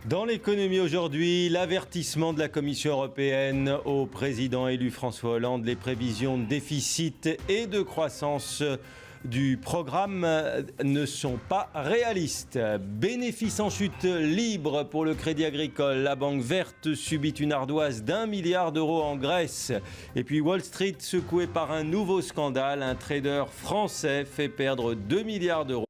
Dans l'économie aujourd'hui, l'avertissement de la Commission européenne au président élu François Hollande, les prévisions de déficit et de croissance du programme ne sont pas réalistes. Bénéfice en chute libre pour le Crédit Agricole. La Banque Verte subit une ardoise d'1 milliard d'euros en Grèce. Et puis Wall Street secoué par un nouveau scandale. Un trader français fait perdre 2 milliards d'euros.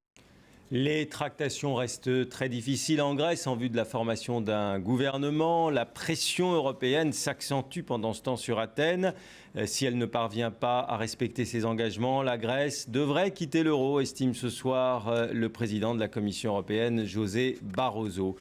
Les tractations restent très difficiles en Grèce en vue de la formation d'un gouvernement. La pression européenne s'accentue pendant ce temps sur Athènes. Si elle ne parvient pas à respecter ses engagements, la Grèce devrait quitter l'euro, estime ce soir le président de la Commission européenne, José Barroso.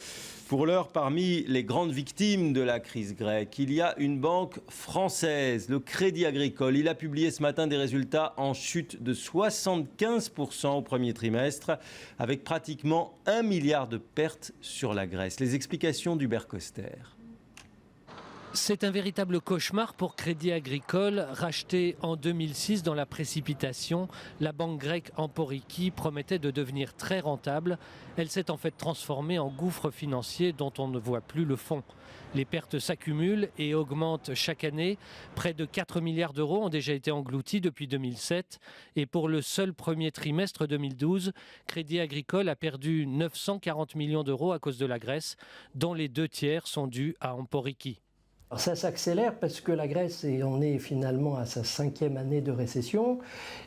Pour l'heure, parmi les grandes victimes de la crise grecque, il y a une banque française, le Crédit Agricole. Il a publié ce matin des résultats en chute de 75% au premier trimestre, avec pratiquement 1 milliard de pertes sur la Grèce. Les explications d'Hubert Coster. C'est un véritable cauchemar pour Crédit Agricole. Racheté en 2006 dans la précipitation, la banque grecque Emporiki promettait de devenir très rentable. Elle s'est en fait transformée en gouffre financier dont on ne voit plus le fond. Les pertes s'accumulent et augmentent chaque année. Près de 4 milliards d'euros ont déjà été engloutis depuis 2007. Et pour le seul premier trimestre 2012, Crédit Agricole a perdu 940 millions d'euros à cause de la Grèce, dont les 2 tiers sont dus à Emporiki. Alors ça s'accélère parce que la Grèce en est finalement à sa 5e année de récession.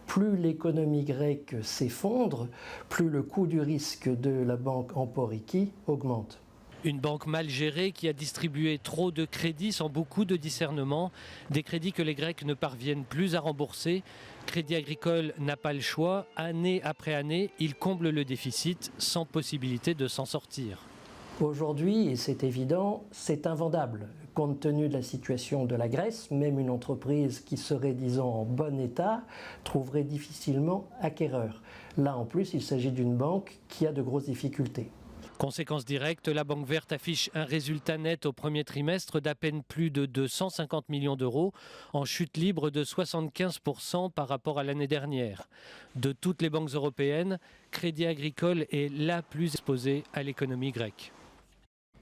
Plus l'économie grecque s'effondre, plus le coût du risque de la banque Emporiki augmente. Une banque mal gérée qui a distribué trop de crédits sans beaucoup de discernement, des crédits que les Grecs ne parviennent plus à rembourser. Crédit Agricole n'a pas le choix. Année après année, il comble le déficit sans possibilité de s'en sortir. Aujourd'hui, et c'est évident, c'est invendable. Compte tenu de la situation de la Grèce, même une entreprise qui serait, disons, en bon état, trouverait difficilement acquéreur. Là, en plus, il s'agit d'une banque qui a de grosses difficultés. Conséquence directe, la Banque Verte affiche un résultat net au premier trimestre d'à peine plus de 250 millions d'euros, en chute libre de 75% par rapport à l'année dernière. De toutes les banques européennes, Crédit Agricole est la plus exposée à l'économie grecque.